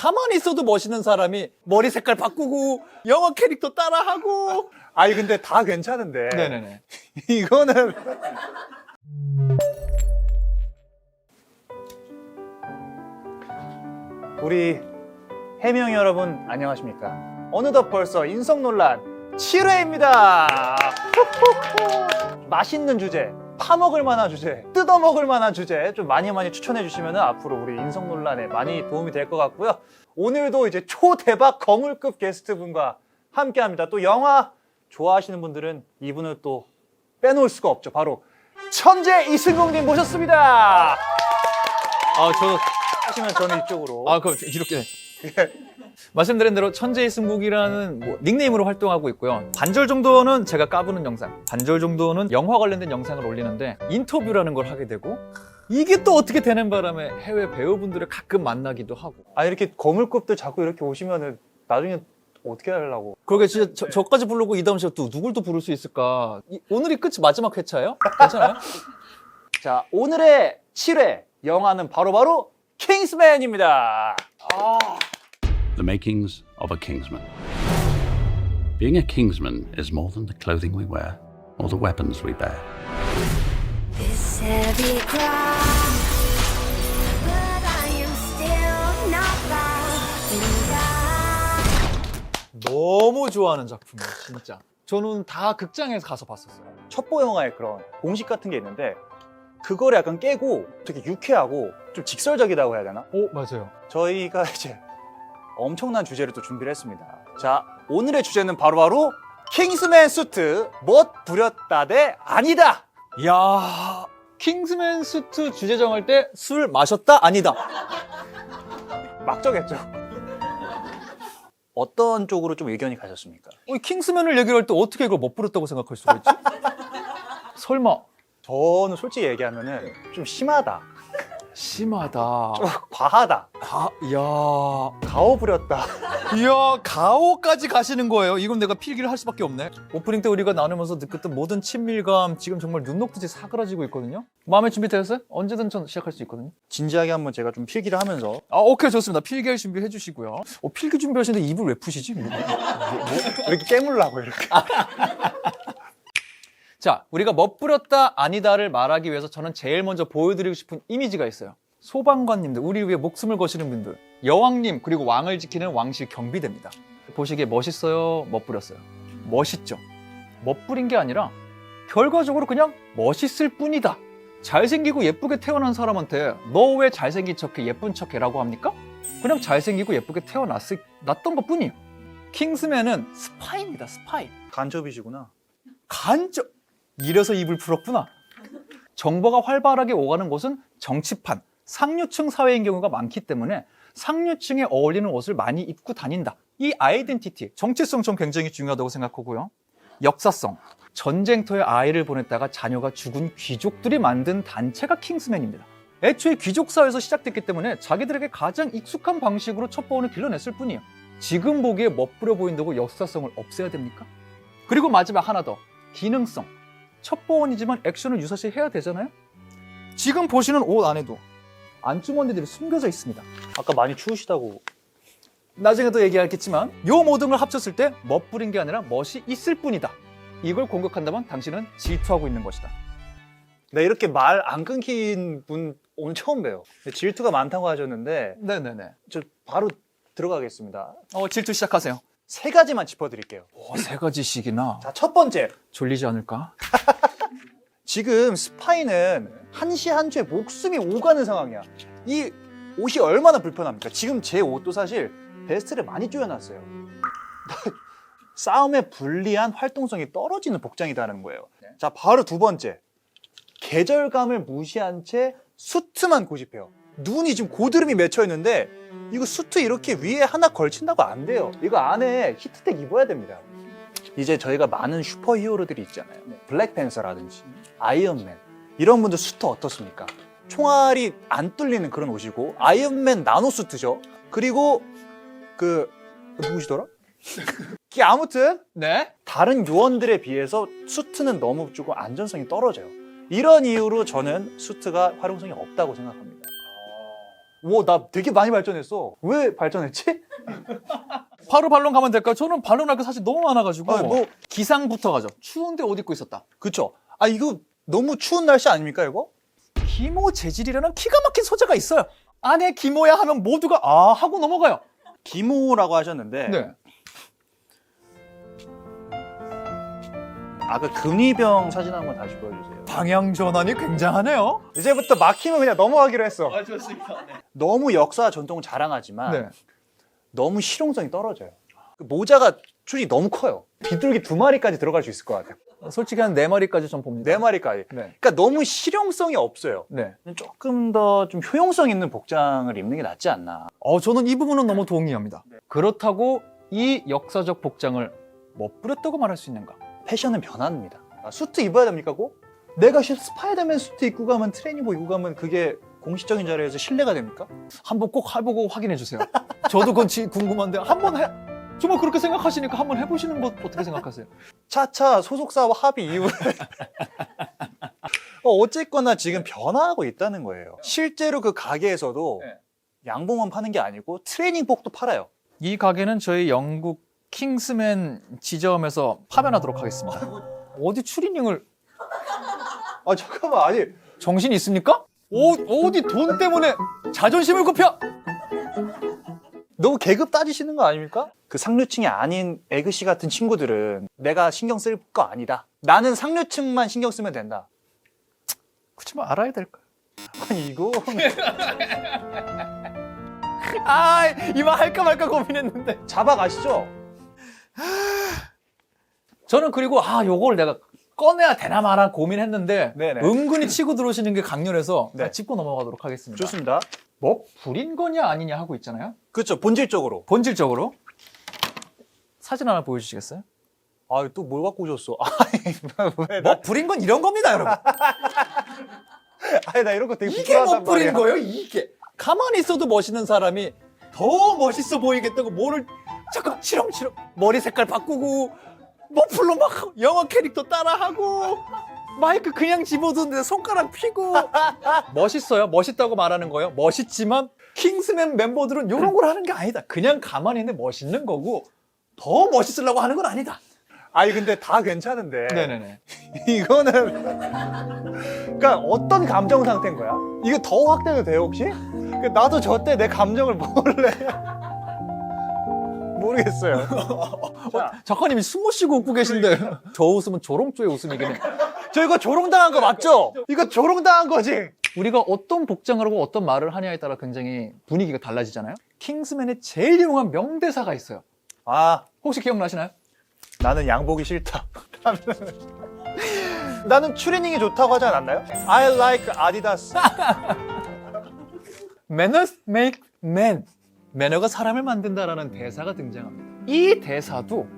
가만히 있어도 멋있는 사람이 머리 색깔 바꾸고 영화 캐릭터 따라하고. 아니 근데 다 괜찮은데 네네네. 이거는 우리 해명 여러분 안녕하십니까? 어느덧 벌써 인성 논란 7회입니다. 맛있는 주제, 파먹을 만한 주제, 뜯어먹을 만한 주제 좀 많이 추천해 주시면 앞으로 우리 인성 논란에 많이 도움이 될 것 같고요. 오늘도 이제 초대박 거물급 게스트분과 함께합니다. 또 영화 좋아하시는 분들은 이분을 또 빼놓을 수가 없죠. 바로 천재 이승국님 모셨습니다. 저 하시면 저는 이쪽으로. 그럼 이렇게. 말씀드린 대로 천재 이승국이라는 뭐 닉네임으로 활동하고 있고요. 반절 정도는 제가 까부는 영상, 반절 정도는 영화 관련된 영상을 올리는데 인터뷰라는 걸 하게 되고 이게 또 어떻게 되는 바람에 해외 배우분들을 가끔 만나기도 하고. 이렇게 거물급들 자꾸 이렇게 오시면은 나중에 어떻게 하려고? 그러게 진짜 저까지 부르고 이 다음 시간 또 누굴 또 부를 수 있을까? 오늘이 끝이 마지막 회차예요? 괜찮아요? 자, 오늘의 7회 영화는 바로 킹스맨입니다. The makings of a Kingsman. Being a Kingsman is more than the clothing we wear or the weapons we bear. This heavy cross, but I am still not bound. 너무 좋아하는 작품이에요, 진짜. 저는 다 극장에서 가서 봤었어요. 첩보 영화의 그런 공식 같은 게 있는데 그거를 약간 깨고 되게 유쾌하고 좀 직설적이라고 해야 되나? 맞아요. 저희가 이제 엄청난 주제를 또 준비를 했습니다. 자, 오늘의 주제는 바로 킹스맨 수트 멋 부렸다 대 아니다. 이야, 킹스맨 수트 주제 정할 때 술 마셨다? 아니다. 막 정했죠. 어떤 쪽으로 좀 의견이 가셨습니까? 이 킹스맨을 얘기할 때 어떻게 이걸 못 부렸다고 생각할 수가 있지? 설마. 저는 솔직히 얘기하면은 좀 심하다. 심하다. 좀 과하다. 이야. 가오 부렸다. 이야, 가오까지 가시는 거예요. 이건 내가 필기를 할 수밖에 없네. 오프닝 때 우리가 나누면서 느꼈던 모든 친밀감 지금 정말 눈 녹듯이 사그라지고 있거든요. 마음의 준비 되셨어요? 언제든 전 시작할 수 있거든요. 진지하게 한번 제가 좀 필기를 하면서 오케이, 좋습니다. 필기할 준비해 주시고요. 필기 준비하시는데 입을 왜 푸시지? 이렇게 깨물라고 이렇게. 자, 우리가 멋부렸다 아니다를 말하기 위해서 저는 제일 먼저 보여드리고 싶은 이미지가 있어요. 소방관님들, 우리 위해 목숨을 거시는 분들, 여왕님, 그리고 왕을 지키는 왕실 경비대입니다. 보시기에 멋있어요? 멋부렸어요? 멋있죠? 멋부린 게 아니라 결과적으로 그냥 멋있을 뿐이다. 잘생기고 예쁘게 태어난 사람한테 너 왜 잘생긴 척해, 예쁜 척해라고 합니까? 그냥 잘생기고 예쁘게 태어났던 것 뿐이에요. 킹스맨은 스파이입니다, 스파이. 간접이시구나. 간접. 이래서 입을 풀었구나. 정보가 활발하게 오가는 곳은 정치판, 상류층 사회인 경우가 많기 때문에 상류층에 어울리는 옷을 많이 입고 다닌다. 이 아이덴티티, 정체성 좀 굉장히 중요하다고 생각하고요. 역사성, 전쟁터에 아이를 보냈다가 자녀가 죽은 귀족들이 만든 단체가 킹스맨입니다. 애초에 귀족 사회에서 시작됐기 때문에 자기들에게 가장 익숙한 방식으로 첩보원을 길러냈을 뿐이에요. 지금 보기에 멋부려 보인다고 역사성을 없애야 됩니까? 그리고 마지막 하나 더, 기능성. 첩보원이지만 액션을 유사시 해야 되잖아요? 지금 보시는 옷 안에도 안주머니들이 숨겨져 있습니다. 아까 많이 추우시다고. 나중에도 얘기하겠지만 요 모든 걸 합쳤을 때 멋부린 게 아니라 멋이 있을 뿐이다. 이걸 공격한다면 당신은 질투하고 있는 것이다. 네, 이렇게 말 안 끊긴 분 오늘 처음 봬요. 질투가 많다고 하셨는데 네네네. 저 바로 들어가겠습니다. 질투 시작하세요. 세 가지만 짚어드릴게요. 세 가지씩이나. 자, 첫 번째. 졸리지 않을까? 지금 스파이는 한시 한초에 목숨이 오가는 상황이야. 이 옷이 얼마나 불편합니까? 지금 제 옷도 사실 베스트를 많이 조여놨어요. 싸움에 불리한 활동성이 떨어지는 복장이다라는 거예요. 자, 바로 두 번째. 계절감을 무시한 채 수트만 고집해요. 눈이 지금 고드름이 맺혀 있는데 이거 수트 이렇게 위에 하나 걸친다고 안 돼요. 이거 안에 히트텍 입어야 됩니다. 이제 저희가 많은 슈퍼히어로들이 있잖아요. 블랙팬서라든지 아이언맨 이런 분들 수트 어떻습니까? 총알이 안 뚫리는 그런 옷이고 아이언맨 나노 수트죠. 그리고 누구시더라? 아무튼 네. 다른 요원들에 비해서 수트는 너무 조금 안전성이 떨어져요. 이런 이유로 저는 수트가 활용성이 없다고 생각합니다. 와, 나 되게 많이 발전했어. 왜 발전했지? 바로 반론 가면 될까요? 저는 반론할 게 사실 너무 많아가지고. 아, 뭐. 기상부터 가죠. 추운데 옷 입고 있었다. 그쵸. 아, 이거 너무 추운 날씨 아닙니까, 이거? 기모 재질이라는 기가 막힌 소재가 있어요. 안에 기모야 하면 모두가 아 하고 넘어가요. 기모라고 하셨는데. 네. 아까 금이병 사진 한번 다시 보여주세요. 방향 전환이 굉장하네요. 이제부터 막히면 그냥 넘어가기로 했어. 좋습니다. 너무 역사 전통을 자랑하지만 네. 너무 실용성이 떨어져요. 그 모자가 솔직히 너무 커요. 비둘기 2마리까지 들어갈 수 있을 것 같아요. 솔직히 한 4마리까지 좀 봅니다. 4마리까지. 네. 그러니까 너무 실용성이 없어요. 네. 조금 더 좀 효용성 있는 복장을 입는 게 낫지 않나. 저는 이 부분은 너무 동의합니다. 그렇다고 이 역사적 복장을 멋부렸다고 말할 수 있는가? 패션은 변합니다. 아, 수트 입어야 됩니까, 꼭? 내가 스파이더맨 수트 입고 가면 트레이닝복 입고 가면 그게 공식적인 자리에서 신뢰가 됩니까? 한번 꼭 해보고 확인해 주세요. 저도 그건 궁금한데 한번 정말 그렇게 생각하시니까 한번 해보시는 것 어떻게 생각하세요? 차차 소속사와 합의 이후에 어쨌거나 지금 변화하고 있다는 거예요. 실제로 그 가게에서도 네. 양복만 파는 게 아니고 트레이닝복도 팔아요. 이 가게는 저희 영국 킹스맨 지점에서 파견하도록 하겠습니다. 어디 추리닝을 아 잠깐만, 아니 정신 있습니까? 어디 돈 때문에 자존심을 굽혀? 너무 계급 따지시는 거 아닙니까? 그 상류층이 아닌 에그씨 같은 친구들은 내가 신경 쓸 거 아니다. 나는 상류층만 신경 쓰면 된다. 그치만 알아야 될까요? 아니 이거 이 말 할까 말까 고민했는데. 잡아가시죠. 저는 그리고 요걸 내가 꺼내야 되나 마나 고민했는데 네네. 은근히 치고 들어오시는 게 강렬해서 네. 짚고 넘어가도록 하겠습니다. 좋습니다. 뭐 부린 거냐 아니냐 하고 있잖아요. 그렇죠. 본질적으로. 본질적으로 사진 하나 보여주시겠어요? 아 또 뭘 갖고 오셨어? 왜 뭐 부린 건 이런 겁니다, 여러분. 아니 나 이런 거 되게 이게 뭐 부끄러워한단 부린 말이야. 거예요? 이게 가만히 있어도 멋있는 사람이 더 멋있어 보이겠다고 뭐를 자꾸 치렁치렁 머리 색깔 바꾸고 머플러 막 영화 캐릭터 따라하고 마이크 그냥 집어두는데 손가락 피고 멋있어요. 멋있다고 말하는 거예요. 멋있지만 킹스맨 멤버들은 이런 걸 하는 게 아니다. 그냥 가만히 있는데 멋있는 거고 더 멋있으려고 하는 건 아니다. 아니 근데 다 괜찮은데 네네네. 이거는 그러니까 어떤 감정 상태인 거야? 이거 더 확대도 돼요 혹시? 나도 저 때 내 감정을 몰래 모르겠어요. 작가님이 숨 못 쉬고 웃고 계신데 저 웃음은 조롱조의 웃음이긴 해. 저 이거 조롱당한 거 맞죠? 이거 조롱당한 거지? 우리가 어떤 복장을 하고 어떤 말을 하냐에 따라 굉장히 분위기가 달라지잖아요. 킹스맨의 제일 유명한 명대사가 있어요. 아 혹시 기억나시나요? 나는 양복이 싫다. 나는 추리닝이 좋다고 하지 않았나요? I like Adidas. Manners make men. 매너가 사람을 만든다라는 대사가 등장합니다. 이 대사도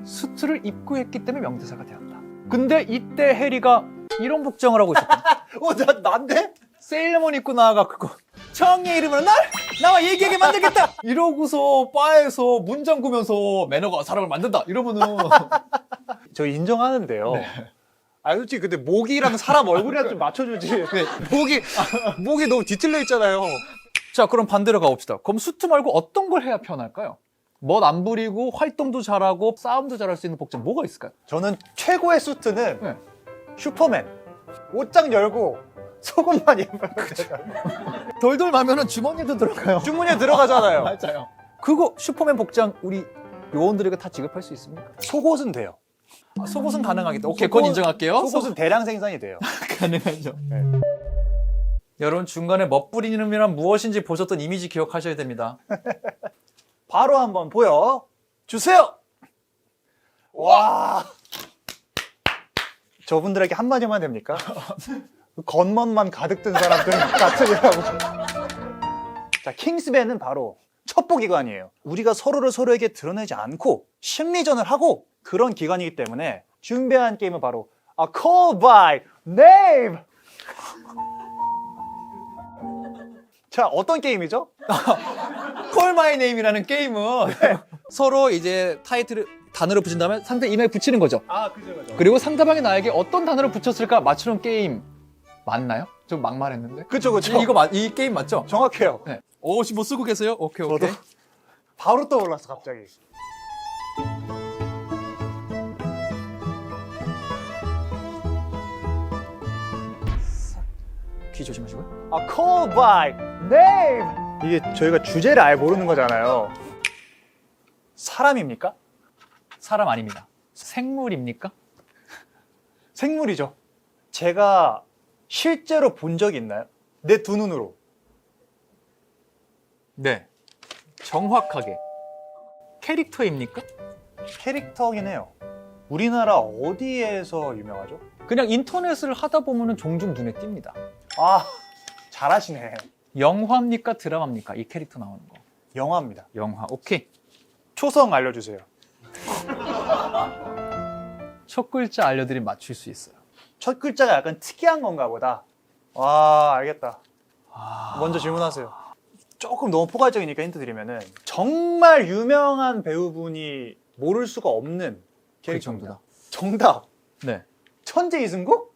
수트를 입고 했기 때문에 명대사가 되었다. 근데 이때 해리가 이런 복장을 하고 있었다. 난데? 세일러문 입고 나와갖고 정의 이름으로 나와 얘기하게 만들겠다! 이러고서 바에서 문 잠그면서 매너가 사람을 만든다! 이러면은 저 인정하는데요. 네. 아 솔직히 근데 목이랑 사람 얼굴이랑 좀 맞춰주지. 목이 너무 뒤틀려 있잖아요. 자, 그럼 반대로 가봅시다. 그럼 수트 말고 어떤 걸 해야 편할까요? 멋 안 부리고 활동도 잘하고 싸움도 잘할 수 있는 복장 뭐가 있을까요? 저는 최고의 수트는 네. 슈퍼맨. 옷장 열고 속옷만 입으면 돌돌 마면은 주머니도 들어가요. 주문에 들어가잖아요. 맞아요. 그거 슈퍼맨 복장 우리 요원들에게 다 지급할 수 있습니까? 속옷은 돼요. 속옷은 가능하겠다. 오케이, 그건 인정할게요. 속옷은 대량 생산이 돼요. 가능하죠. 네. 여러분 중간에 멋부리는이란 무엇인지 보셨던 이미지 기억하셔야 됩니다. 바로 한번 보여주세요. 와. 저분들에게 한마디만 됩니까? 겉멋만 가득 든 사람들 같으리라고. 자, 킹스맨은 바로 첩보기관이에요. 우리가 서로에게 드러내지 않고 심리전을 하고 그런 기관이기 때문에 준비한 게임은 바로 A Call by Name. 자, 어떤 게임이죠? Call My Name이라는 게임은 서로 이제 타이틀을 단어를 붙인 다음에 상대 이마에 붙이는 거죠. 아, 그죠. 그리고 상대방이 나에게 어떤 단어를 붙였을까 맞추는 게임. 맞나요? 좀 막말했는데. 그쵸. 이 게임 맞죠? 정확해요. 네. 혹시 뭐 쓰고 계세요? 오케이. 저도 바로 떠올랐어 갑자기. 귀 조심하시고요. 아, call by name. 이게 저희가 주제를 아예 모르는 거잖아요. 사람입니까? 사람 아닙니다. 생물입니까? 생물이죠. 제가 실제로 본 적이 있나요? 내 두 눈으로. 네. 정확하게. 캐릭터입니까? 캐릭터긴 해요. 우리나라 어디에서 유명하죠? 그냥 인터넷을 하다 보면은 종종 눈에 띕니다. 아, 잘하시네. 영화입니까? 드라마입니까? 이 캐릭터 나오는 거. 영화입니다. 영화. 오케이. 초성 알려주세요. 첫 글자 알려드리면 맞출 수 있어요. 첫 글자가 약간 특이한 건가 보다. 와, 알겠다. 먼저 질문하세요. 조금 너무 포괄적이니까 힌트 드리면은 정말 유명한 배우분이 모를 수가 없는 캐릭터입니다. 정답. 네. 천재 이승국?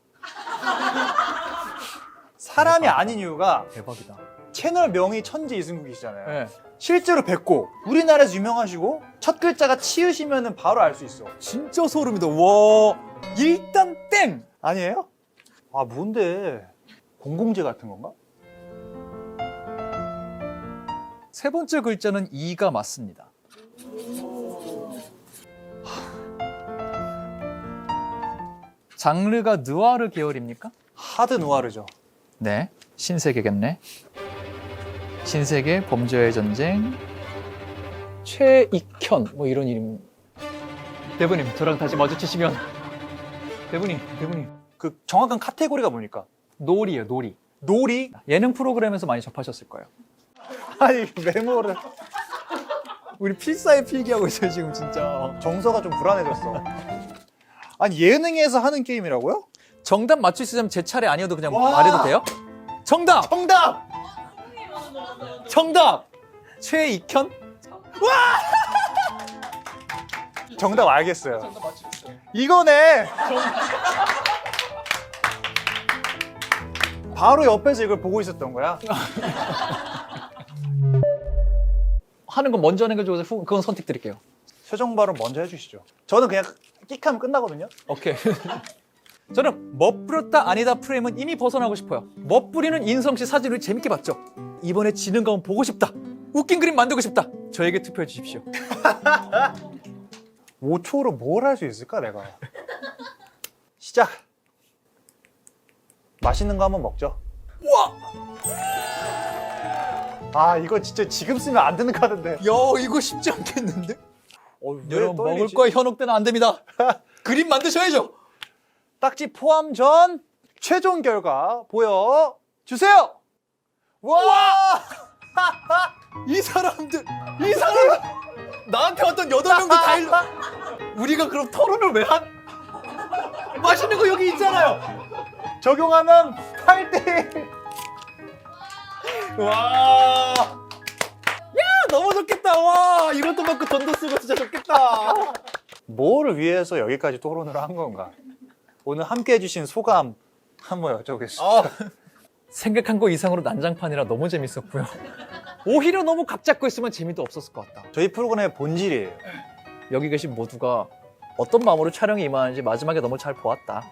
사람이 아닌 이유가 대박이다. 채널 명이 천재 이승국이시잖아요. 네. 실제로 뵙고 우리나라에서 유명하시고 첫 글자가 치으시면 바로 알 수 있어. 진짜 소름이다. 와. 일단 땡. 아니에요? 아, 뭔데? 공공재 같은 건가? 세 번째 글자는 이가 맞습니다. 장르가 느와르 계열입니까? 하드 누아르죠. 네. 신세계겠네. 신세계, 범죄의 전쟁, 최익현 뭐 이런 이름. 대부님 저랑 다시 마주치시면 대부님 그 정확한 카테고리가 뭡니까? 놀이에요. 놀이. 놀이? 예능 프로그램에서 많이 접하셨을 거예요. 아니, 메모를. 우리 필사에 필기하고 있어요 지금 진짜. 정서가 좀 불안해졌어. 아니, 예능에서 하는 게임이라고요? 정답 맞추시자면 제 차례 아니어도 그냥 와! 말해도 돼요? 정답! 정답! 정답! 최익현? 정답 알겠어요. 이거네! 바로 옆에서 이걸 보고 있었던 거야? 하는 거 먼저 하는 게 좋아서 그건 선택 드릴게요. 최종 발언 먼저 해주시죠. 저는 그냥 끽하면 끝나거든요. 오케이. 저는 멋부렸다 아니다 프레임은 이미 벗어나고 싶어요. 멋부리는 인성씨 사진을 재밌게 봤죠. 이번에 지는 거 한번 보고 싶다. 웃긴 그림 만들고 싶다. 저에게 투표해 주십시오. 5초로 뭘 할 수 있을까, 내가? 시작! 맛있는 거 한번 먹죠. 우와! 아, 이거 진짜 지금 쓰면 안 되는 카드인데. 야 이거 쉽지 않겠는데? 왜 여러분 먹을 떨리지? 거에 현혹되면 안 됩니다. 그림 만드셔야죠. 딱지 포함 전 최종 결과 보여주세요! 와! 이 사람들 나한테 왔던 8명도 다 일로. 우리가 그럼 토론을 왜 맛있는 거 여기 있잖아요. 적용하면 8대1. 와. 야 너무 좋겠다. 와 이것도 받고 돈도 쓰고 진짜 좋겠다. 뭐를 위해서 여기까지 토론을 한 건가? 오늘 함께 해주신 소감 한번 여쭤보겠습니다. 생각한 거 이상으로 난장판이라 너무 재밌었고요. 오히려 너무 각 잡고 있으면 재미도 없었을 것 같다. 저희 프로그램의 본질이에요. 여기 계신 모두가 어떤 마음으로 촬영에 임하는지 마지막에 너무 잘 보았다.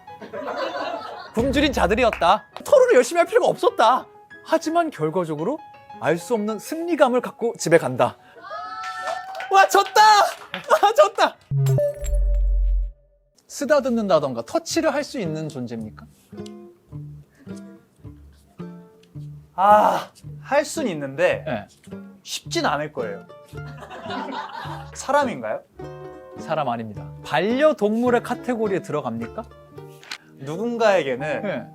굶주린 자들이었다. 토론을 열심히 할 필요가 없었다. 하지만 결과적으로 알 수 없는 승리감을 갖고 집에 간다. 와 졌다! 아 졌다! 쓰다듬는다던가 터치를 할 수 있는 존재입니까? 아, 할 순 있는데 네. 쉽진 않을 거예요. 사람인가요? 사람 아닙니다. 반려동물의 카테고리에 들어갑니까? 누군가에게는 네.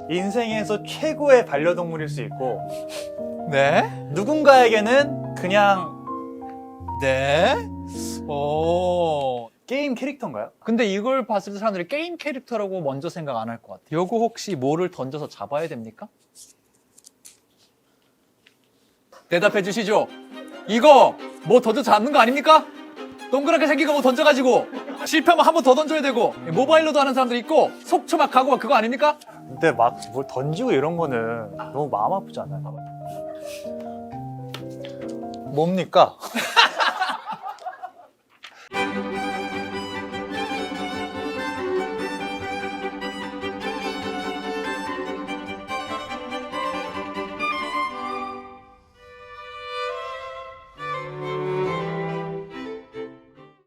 인생에서 최고의 반려동물일 수 있고 네? 누군가에게는 그냥 네? 오. 게임 캐릭터인가요? 근데 이걸 봤을 때 사람들이 게임 캐릭터라고 먼저 생각 안 할 것 같아요. 요거 혹시 뭐를 던져서 잡아야 됩니까? 대답해 주시죠. 이거 뭐 던져 잡는 거 아닙니까? 동그랗게 생긴 거 뭐 던져가지고 실패하면 한 번 더 던져야 되고 모바일로도 하는 사람들 있고 속초 막 가고 막 그거 아닙니까? 근데 막 뭘 던지고 이런 거는 너무 마음 아프잖아요. 뭡니까?